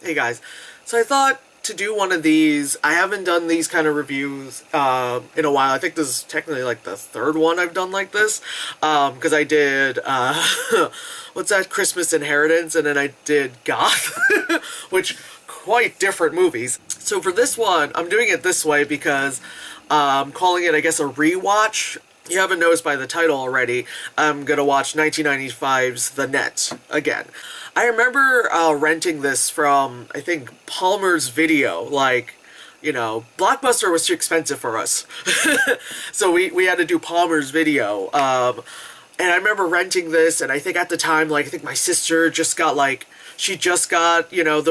Hey guys, so I thought to do one of these. I haven't done these kind of reviews in a while. I think this is technically like the third one I've done like this, because I did what's that, Christmas Inheritance, and then I did Goth, which quite different movies. So for this one, I'm doing it this way because I'm calling it, I guess, a rewatch. You haven't noticed by the title already, I'm gonna watch 1995's The Net again. I remember renting this from, I think, Palmer's Video. Like, you know, Blockbuster was too expensive for us. So we had to do Palmer's Video. And I remember renting this, and I think at the time, like, I think my sister just got, like, she just got, you know,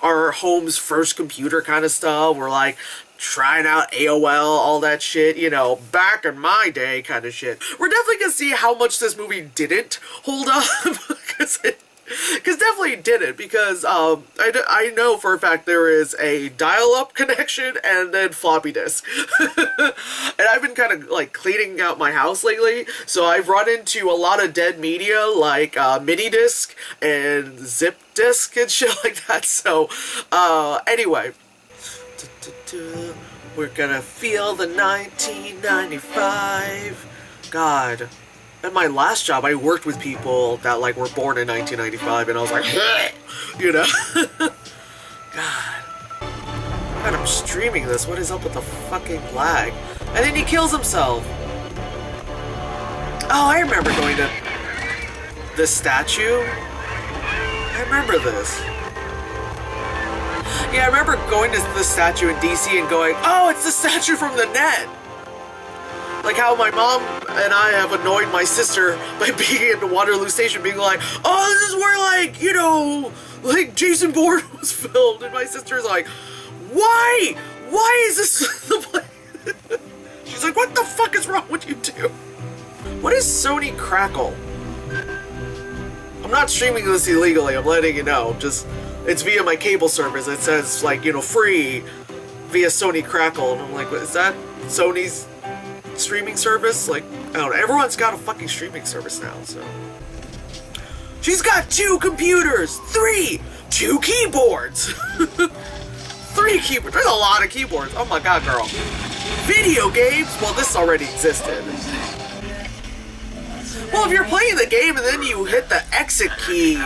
our home's first computer kind of stuff. We're, like, trying out AOL, all that shit, you know, back in my day kind of shit. We're definitely gonna see how much this movie didn't hold up, because definitely didn't, because I know for a fact there is a dial-up connection and then floppy disk. And I've been kind of like cleaning out my house lately, so I've run into a lot of dead media like mini disc and zip disk and shit like that. So anyway, we're gonna feel the 1995. God. At my last job, I worked with people that, like, were born in 1995, and I was like, you know? God. God, I'm streaming this. What is up with the fucking lag? And then he kills himself. Oh, I remember going to this statue. I remember this. Yeah, I remember going to the statue in DC and going, oh, it's the statue from The Net. Like how my mom and I have annoyed my sister by being at Waterloo Station being like, oh, this is where, like, you know, like Jason Bourne was filmed. And my sister's like, why? Why is this the place? She's like, what the fuck is wrong with you two? What is Sony Crackle? I'm not streaming this illegally, I'm letting you know. Just, it's via my cable service. It says, like, you know, free via Sony Crackle. And I'm like, what, is that Sony's streaming service? Like, I don't know, everyone's got a fucking streaming service now, so. She's got 2 computers, 2 keyboards. 3 keyboards, there's a lot of keyboards. Oh my god, girl. Video games? Well, this already existed. Well, if you're playing the game and then you hit the exit key,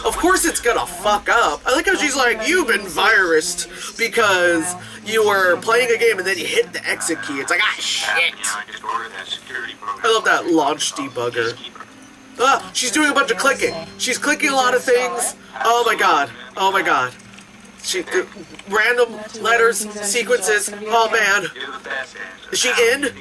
of course it's gonna fuck up. I like how she's like, you've been virused because you were playing a game and then you hit the exit key. It's like, ah, shit. I love that launch debugger. She's doing a bunch of clicking. She's clicking a lot of things. Oh my god. Oh my god. Random letters, sequences. Oh man. Is she in?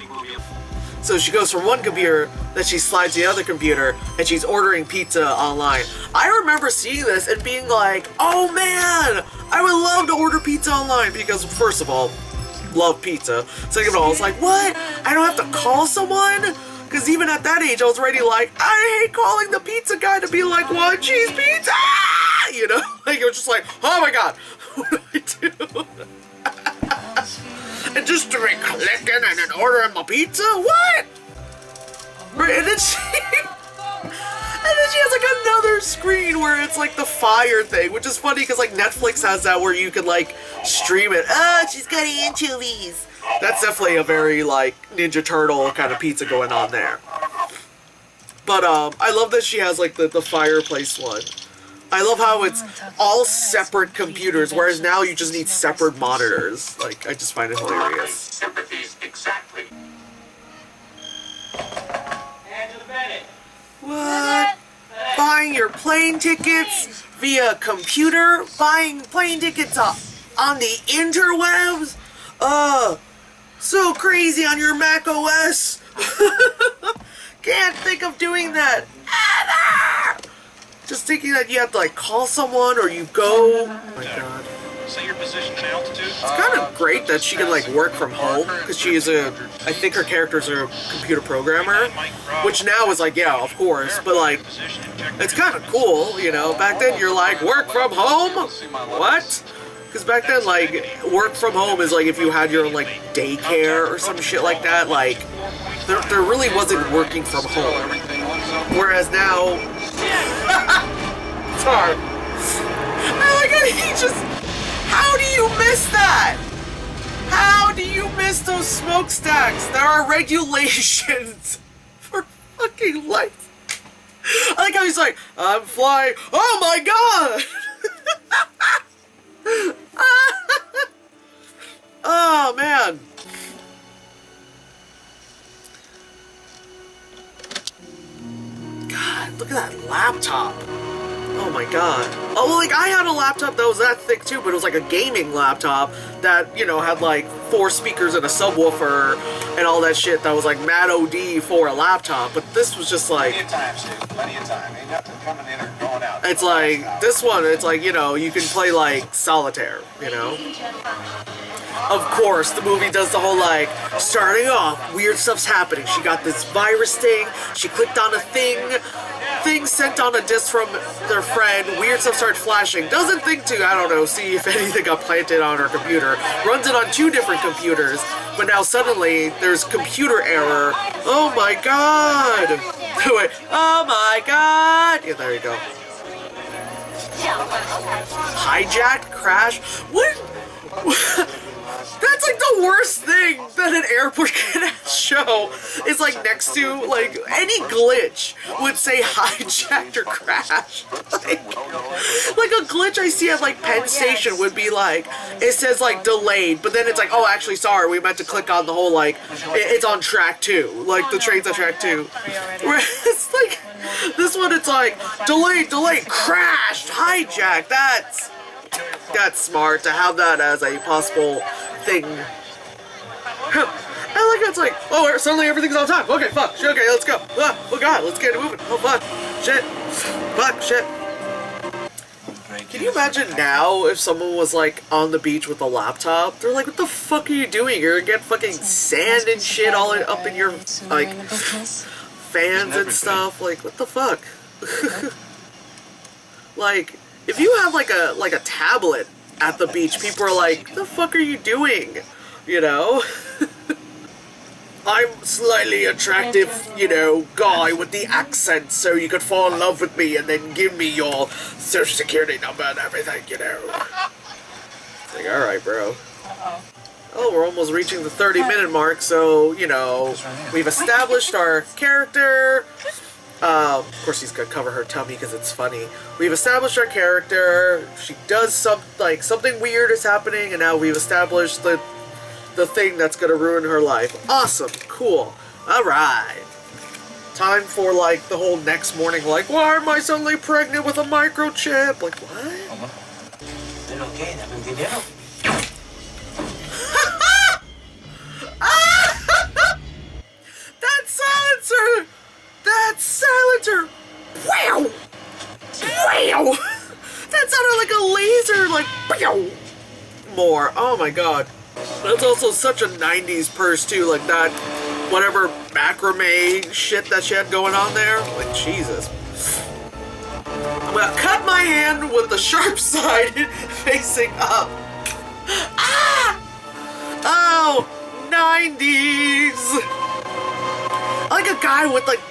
So she goes from one computer, then she slides to the other computer, and she's ordering pizza online. I remember seeing this and being like, oh man, I would love to order pizza online, because first of all, love pizza. Second of all, I was like, what? I don't have to call someone? Because even at that age, I was already like, I hate calling the pizza guy to be like, 1 cheese pizza! You know? Like, it was just like, oh my god, what do I do? And just to be clicking and then ordering my pizza? What? And then she has like another screen where it's like the fire thing, which is funny because like Netflix has that where you can like stream it. Oh, she's got anchovies. That's definitely a very like Ninja Turtle kind of pizza going on there. But I love that she has like the fireplace one. I love how it's all separate computers, whereas now you just need separate monitors. Like, I just find it hilarious. What? Buying your plane tickets via computer? Buying plane tickets on the interwebs? So crazy on your Mac OS. Can't think of doing that ever! Just thinking that you have to like call someone or you go. Oh my god. Set your position and altitude. It's kind of great that she can like work from home because she is I think her character's a computer programmer, which now is like, yeah, of course, but like, it's kind of cool, you know. Back then you're like, work from home? What? Because back then, like, work from home is like if you had your own like daycare or some shit like that. Like, there really wasn't working from home. Whereas now, it's hard. I like how he just, how do you miss that? How do you miss those smokestacks? There are regulations for fucking lights. I like how he's like, I'm flying. Oh my god! Oh man. God, look at that laptop. Oh my god. Oh, well, like, I had a laptop that was that thick too, but it was like a gaming laptop that, you know, had like 4 speakers and a subwoofer and all that shit that was like mad OD for a laptop. But this was just like... Plenty of time, Sid. Plenty of time. Ain't nothing coming in or going out. It's like, this one, it's like, you know, you can play like solitaire, you know? Of course, the movie does the whole, like, starting off, weird stuff's happening. She got this virus thing, she clicked on a thing sent on a disc from their friend, weird stuff started flashing. Doesn't think to, I don't know, see if anything got planted on her computer. Runs it on 2 different computers, but now suddenly there's computer error. Oh my god! Wait, oh my god! Yeah, there you go. Hijacked, crash? What? That's like the worst thing that an airport can show is like next to like any glitch would say hijacked or crashed. Like a glitch I see at like Penn Station would be like, it says like delayed, but then it's like, oh actually sorry, we meant to click on the whole like, it's on track 2, like the train's on track 2. Where it's like, this one it's like, delayed, crashed, hijacked, that's smart to have that as a possible thing. I like how it's like, oh, suddenly everything's on time. Okay, fuck, shit, okay, let's go. Oh god, let's get it moving. Oh fuck, shit, fuck, shit. Can you imagine now if someone was like on the beach with a laptop? They're like, what the fuck are you doing? You're gonna get fucking sand and shit all up in your like fans and stuff. Like, what the fuck? Like, if you have like a tablet at the beach, people are like, what the fuck are you doing? You know? I'm slightly attractive, you know, guy with the accent, so you could fall in love with me and then give me your social security number and everything, you know. It's like, alright, bro. Oh, we're almost reaching the 30-minute mark, so, you know, we've established our character. Of course he's gonna cover her tummy because it's funny. We've established our character. She does something weird is happening, and now we've established the thing that's gonna ruin her life. Awesome, cool. Alright. Time for like the whole next morning, like, why am I suddenly pregnant with a microchip? Like, what? That silencer! That silencer! Wow! Wow! That sounded like a laser, like, wow! More. Oh my god. That's also such a 90s purse too, like that, whatever macrame shit that she had going on there. Like, Jesus. I'm gonna cut my hand with the sharp side facing up. Ah! Oh, 90s! I like a guy with like,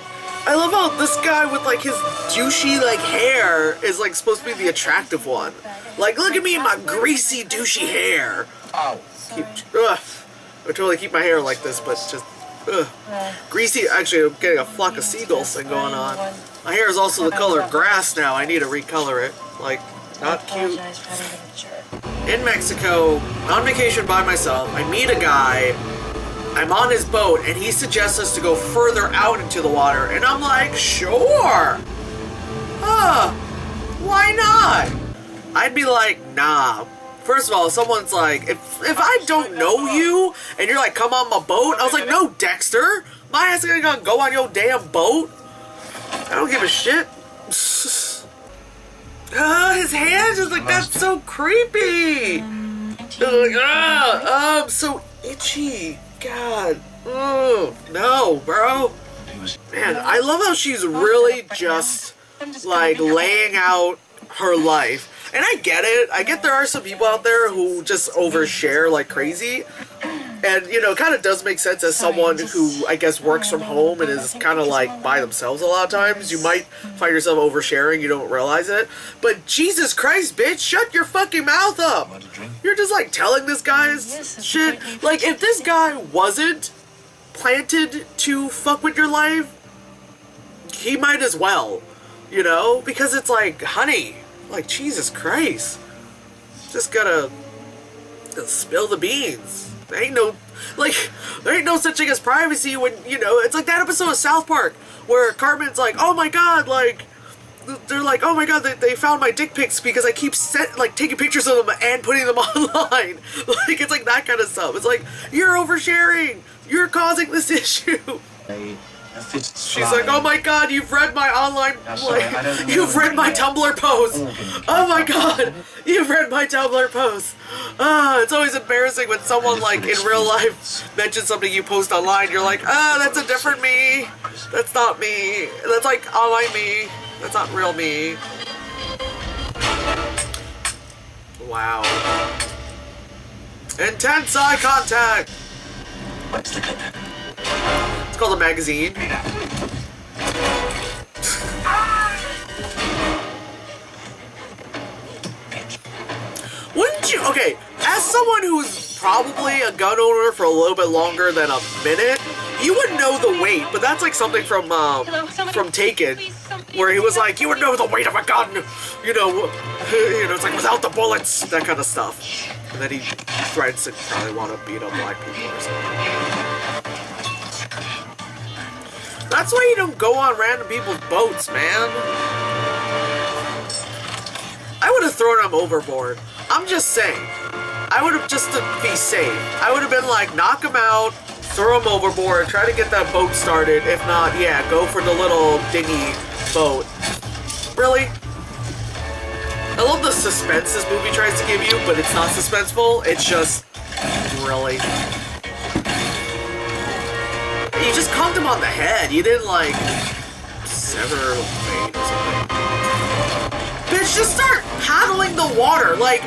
I love how this guy with like his douchey like hair is like supposed to be the attractive one. Like, look at me in my greasy douchey hair. I would totally keep my hair like this, but just greasy. Actually, I'm getting a flock of seagulls thing going on. My hair is also the color grass now. I need to recolor it. Like, not cute. In Mexico, on vacation by myself, I meet a guy. I'm on his boat, and he suggests us to go further out into the water, and I'm like, sure! Why not? I'd be like, nah. First of all, someone's like, if I don't know you, and you're like, come on my boat, I was like, no, Dexter! My ass is gonna go on your damn boat? I don't give a shit. His hands is like, that's so creepy! Like, I'm so itchy. God. No, bro. Man, I love how she's really just, like, laying out her life. And I get it. I get there are some people out there who just overshare like crazy. And, you know, it kind of does make sense as someone who, I guess, works from home and is kind of like by themselves a lot of times. You might find yourself oversharing, you don't realize it. But Jesus Christ, bitch, shut your fucking mouth up. You're just like telling this guy's shit. Like, if this guy wasn't planted to fuck with your life, he might as well, you know? Because it's like, honey, like, Jesus Christ. Just gotta spill the beans. There ain't no such thing as privacy when, you know, it's like that episode of South Park where Cartman's like, oh my god, like, they're like, oh my god, they found my dick pics because I keep taking pictures of them and putting them online. Like, it's like that kind of stuff. It's like, you're oversharing. You're causing this issue. She's like, oh my god, you've read my online, you've read my Tumblr post. Oh my god, you've read my Tumblr post. It's always embarrassing when someone, like, in real life mentions something you post online. You're like, that's a different me. That's not me. That's like online me. That's not real me. Wow. Intense eye contact. It's called a magazine. Wouldn't you? Okay, as someone who's probably a gun owner for a little bit longer than a minute, you would know the weight. But that's like something from Taken, where he was like, you would know the weight of a gun. You know, it's like without the bullets, that kind of stuff. And then he threatens to probably want to beat up black people or something. That's why you don't go on random people's boats, man. I would have thrown him overboard. I'm just saying. I would have, just to be safe, I would have been like, knock him out, throw him overboard, try to get that boat started. If not, yeah, go for the little dinghy boat. Really? I love the suspense this movie tries to give you, but it's not suspenseful. It's just, really. You just conked him on the head. You didn't, like, sever a vein or something. Bitch, just start paddling the water. Like,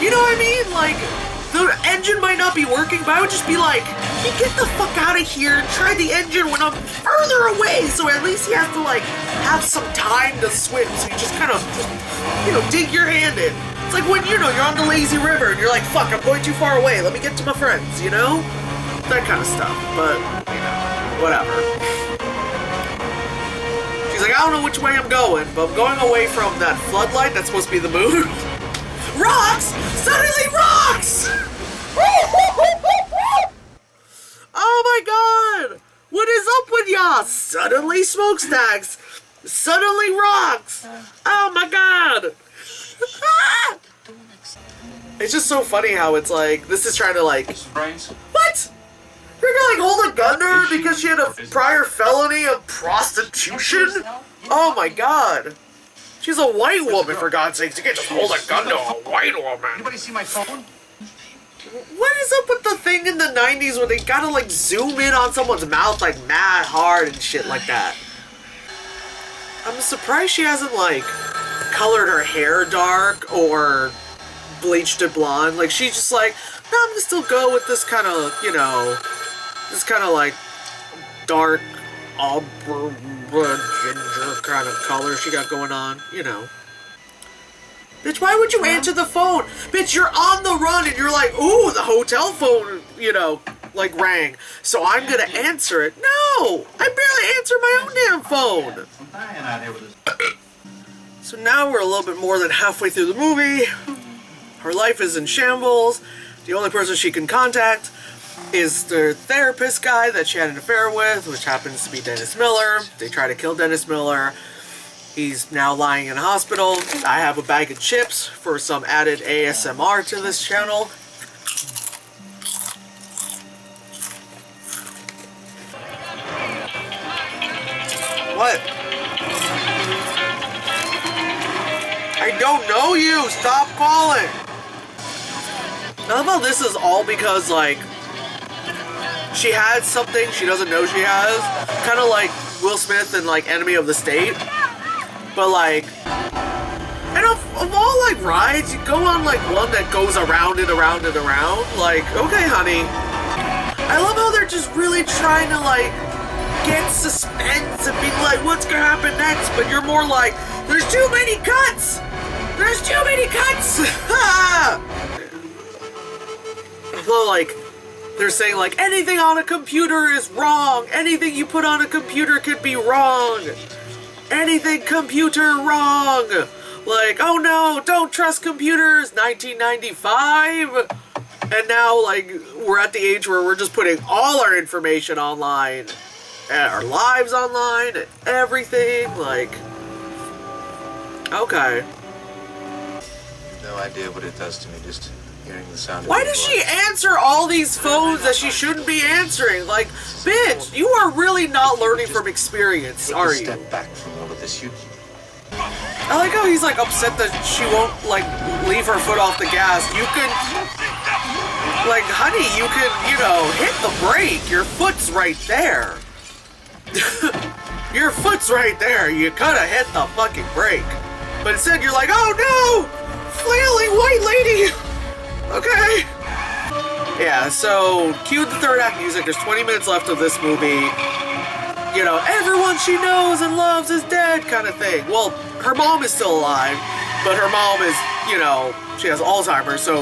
you know what I mean? Like, the engine might not be working, but I would just be like, hey, get the fuck out of here and try the engine when I'm further away, so at least he has to, like, have some time to swim, so you just kind of, you know, dig your hand in. It's like when, you know, you're on the lazy river and you're like, fuck, I'm going too far away, let me get to my friends, you know? That kind of stuff, but, you know, whatever. She's like, I don't know which way I'm going, but I'm going away from that floodlight that's supposed to be the moon. Rocks! Suddenly rocks! Oh my god! What is up with y'all? Suddenly smokestacks! Suddenly rocks! Oh my god! It's just so funny how it's like, this is trying to like... What? You're gonna like hold a gun to her because she had a prior felony of prostitution? Oh my god. She's a white woman, for God's sakes. You can't just hold a gun to a white woman. Anybody see my phone? What is up with the thing in the 90s where they gotta like zoom in on someone's mouth like mad hard and shit like that? I'm surprised she hasn't like colored her hair dark or bleached it blonde. Like she's just like, no, I'm gonna still go with this kind of, you know, this kind of like dark auburn ginger kind of color she got going on, you know. Bitch, why would you answer the phone? Bitch, you're on the run and you're like, ooh, the hotel phone, you know, like rang. So I'm gonna answer it. No! I barely answer my own damn phone. So now we're a little bit more than halfway through the movie. Her life is in shambles. The only person she can contact is the therapist guy that she had an affair with, which happens to be Dennis Miller. They try to kill Dennis Miller. He's now lying in a hospital. I have a bag of chips for some added ASMR to this channel. What? I don't know you! Stop calling! I love how this is all because, like, she had something she doesn't know she has. Kind of like Will Smith in, like, Enemy of the State. But, like, and of all, like, rides, you go on, like, one that goes around and around and around. Like, okay, honey. I love how they're just really trying to, like, get suspense and be like, what's gonna happen next? But you're more like, there's too many cuts! There's too many cuts! Although, like, they're saying, like, anything on a computer is wrong. Anything you put on a computer could be wrong. Anything computer wrong. Like, oh no, don't trust computers, 1995. And now, like, we're at the age where we're just putting all our information online. And our lives online, and everything, like... Okay. No idea what it does to me, just hearing the sound of Why your does she voice. answer all these phones that she shouldn't be answering? Like, bitch, you are really not learning from experience, Take are a you? step back from all of this. You I like how he's, like, upset that she won't, like, leave her foot off the gas. You could... Like, honey, you could, you know, hit the brake. Your foot's right there. Your foot's right there. You could have hit the fucking brake. But instead you're like, oh no! Flailing white lady! Okay. Yeah, so cue the third act music. There's 20 minutes left of this movie. You know, everyone she knows and loves is dead kind of thing. Well, her mom is still alive, but her mom is, you know, she has Alzheimer's, so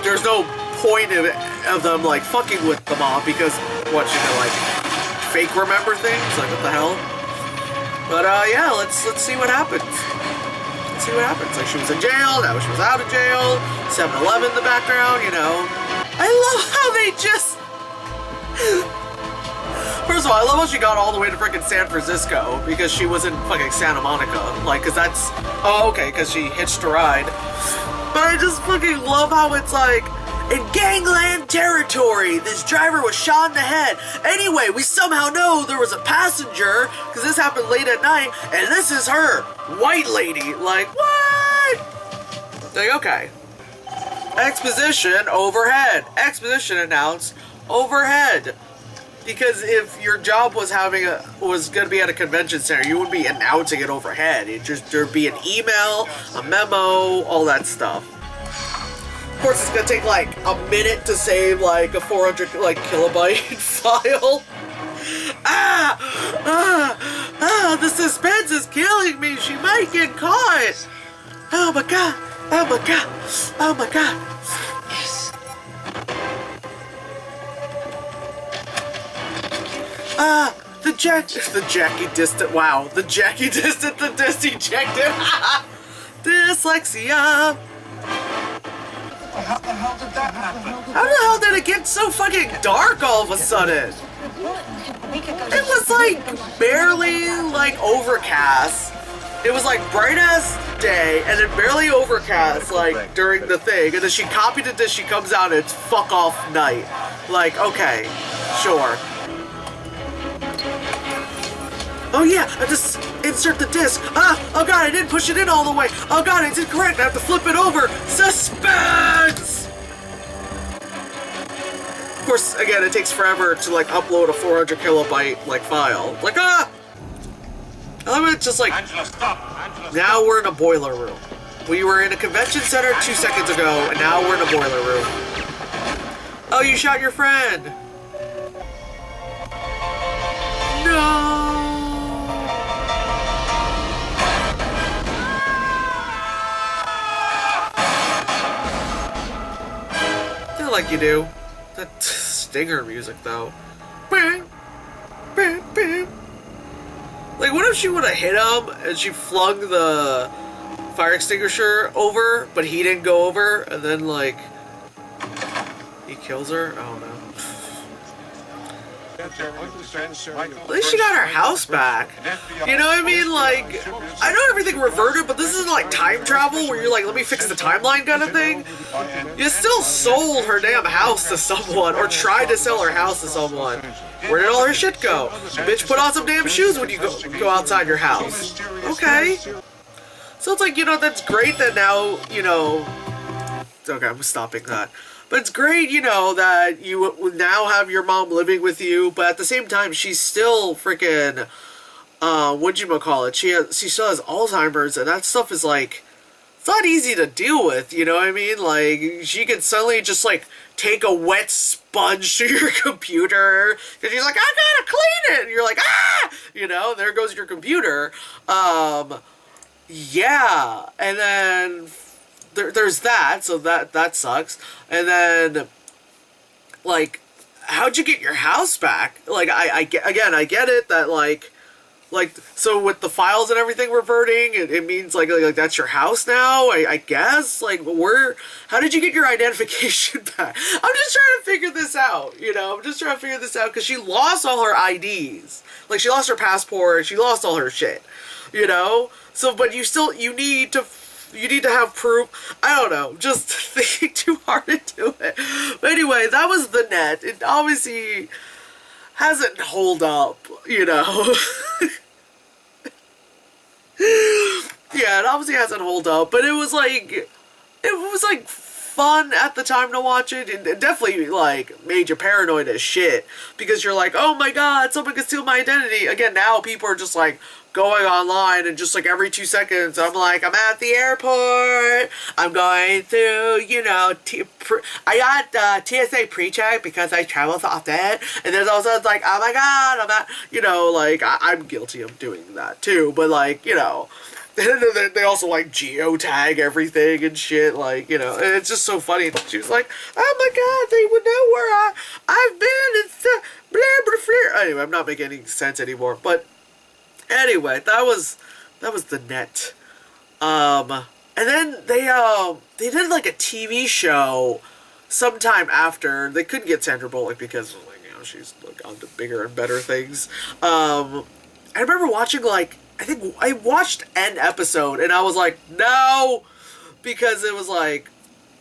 there's no point of them, like, fucking with the mom because, what, she's gonna, like, fake remember things? Like, what the hell? But, yeah, let's see what happens. Let's see what happens. Like, she was in jail, now she was out of jail, 7-Eleven in the background, you know. I love how they just... First of all, I love how she got all the way to freaking San Francisco because she was in fucking Santa Monica. Like, because that's... Oh, okay, because she hitched a ride. But I just fucking love how it's like... In gangland territory, this driver was shot in the head. Anyway, we somehow know there was a passenger, because this happened late at night, and this is her, white lady. Like, what? Like, okay. Exposition overhead. Exposition announced overhead. Because if your job was gonna be at a convention center, you wouldn't be announcing it overhead. There'd be an email, a memo, all that stuff. Of course, it's gonna take like a minute to save like a 400 kilobyte file. The suspense is killing me. She might get caught. Oh my god. Oh my god. Oh my god. The Jackie distant. Wow, the Jackie distant. The disc ejected. Dyslexia. How the hell did that happen? How the hell did it get so fucking dark all of a sudden? It was like barely like overcast. It was like bright as day and then barely overcast like during the thing. And then she copied it, she comes out and it's fuck off night. Like, okay, sure. Oh yeah, I just insert the disc. Oh god, I didn't push it in all the way. Oh god, it's incorrect. I have to flip it over. Suspense! Of course, again, it takes forever to like upload a 400 kilobyte like file. Like, I love it, just like, Angela, stop! Angela, stop. now we're in a boiler room. We were in a convention center 2 seconds ago, and now we're in a boiler room. Oh, you shot your friend. No. Like you do. That stinger music, though. Like, what if she would have hit him and she flung the fire extinguisher over, but he didn't go over, and then, like, he kills her? I don't know. At least she got her house back. You know what I mean? Like, I know everything reverted, but this isn't like time travel where you're like, let me fix the timeline kind of thing. You still sold her damn house to someone, or tried to sell her house to someone. Where did all her shit go? Bitch, put on some damn shoes when you go outside your house. Okay. So it's like, you know, that's great that now, you know... Okay, I'm stopping that. But it's great, you know, that you now have your mom living with you, but at the same time, she's still freaking, whatchamacallit, she still has Alzheimer's, and that stuff is, like, it's not easy to deal with, you know what I mean? Like, she can suddenly just, like, take a wet sponge to your computer because she's like, I gotta clean it, and you're like, ah, you know, there goes your computer. Yeah, and then there's that, so that sucks. And then, like, how'd you get your house back? Like, I get it that, like, so with the files and everything reverting, it means, like that's your house now, I guess? Like, how did you get your identification back? I'm just trying to figure this out, you know? I'm just trying to figure this out, because she lost all her IDs. Like, she lost her passport, she lost all her shit, you know? So, but you need to have proof. I don't know, just thinking too hard into it. But anyway, that was The Net. It obviously hasn't hold up, you know? Yeah, it obviously hasn't hold up, but it was like fun at the time to watch it, and it definitely like made you paranoid as shit, because you're like, oh my god, someone could steal my identity. Again, now people are just like going online, and just like every 2 seconds I'm like, I'm at the airport, I'm going through, you know, I got TSA pre-check because I travel so often, and there's also like, oh my god, I'm not, you know, like I'm guilty of doing that too, but like, you know, they also like geotag everything and shit, like, you know, and it's just so funny. She was like, oh my god, they would know where I've been and stuff, blah blah blah. Anyway, I'm not making any sense anymore, but anyway, that was The Net. And then they did like a TV show sometime after. They couldn't get Sandra Bullock because, like, you know, she's like on to bigger and better things. I remember watching, like, I think I watched an episode and I was like, no, because it was like,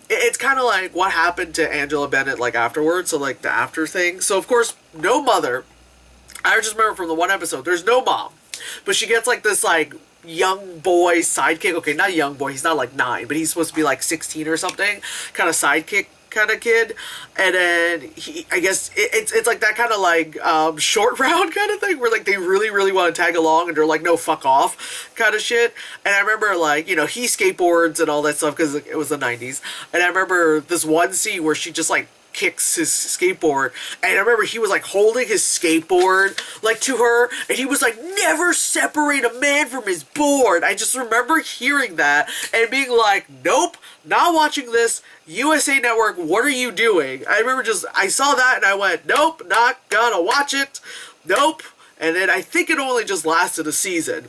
it's kind of like what happened to Angela Bennett, like, afterwards, so like the after thing. So of course, no mother. I just remember from the one episode, there's no mom, but she gets like this like young boy sidekick. Okay, not young boy, he's not like 9, but he's supposed to be like 16 or something, kind of sidekick kind of kid. And then I guess it's like that kind of like short round kind of thing, where like they really want to tag along, and they're like, no, fuck off kind of shit. And I remember, like, you know, he skateboards and all that stuff because it was the 90s. And I remember this one scene where she just like kicks his skateboard, and I remember he was like holding his skateboard like to her, and he was like, never separate a man from his board. I just remember hearing that and being like, nope, not watching this. USA Network, what are you doing? I remember I saw that and I went, nope, not gonna watch it, nope. And then I think it only just lasted a season,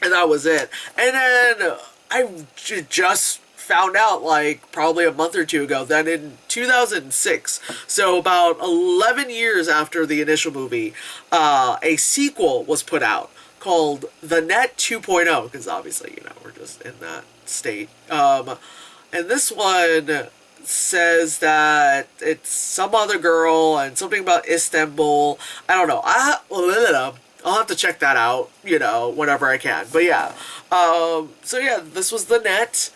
and that was it. And then I just found out, like, probably a month or two ago, that in 2006, so about 11 years after the initial movie, a sequel was put out called The Net 2.0, because obviously, you know, we're just in that state. And this one says that it's some other girl and something about Istanbul. I don't know. I'll have to check that out, you know, whenever I can. But yeah. So yeah, this was The Net.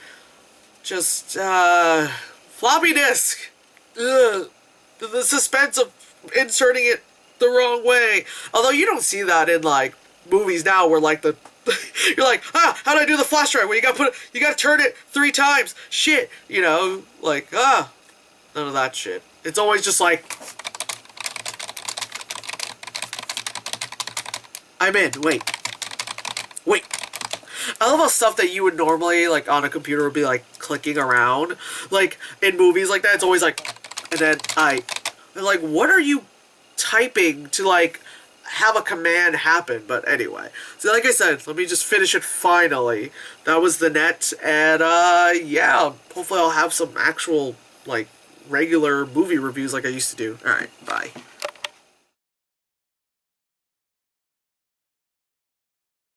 Just, floppy disk. Ugh. The suspense of inserting it the wrong way. Although you don't see that in, like, movies now where, like, you're like, how do I do the flash drive? Well, you gotta turn it 3 times. Shit. You know, like, none of that shit. It's always just like, I'm in. Wait. I love how stuff that you would normally, like, on a computer would be, like, clicking around. Like, in movies like that, it's always like, and then and like, what are you typing to, like, have a command happen? But anyway. So, like I said, let me just finish it finally. That was The Net, and, yeah, hopefully I'll have some actual, like, regular movie reviews like I used to do. Alright, bye.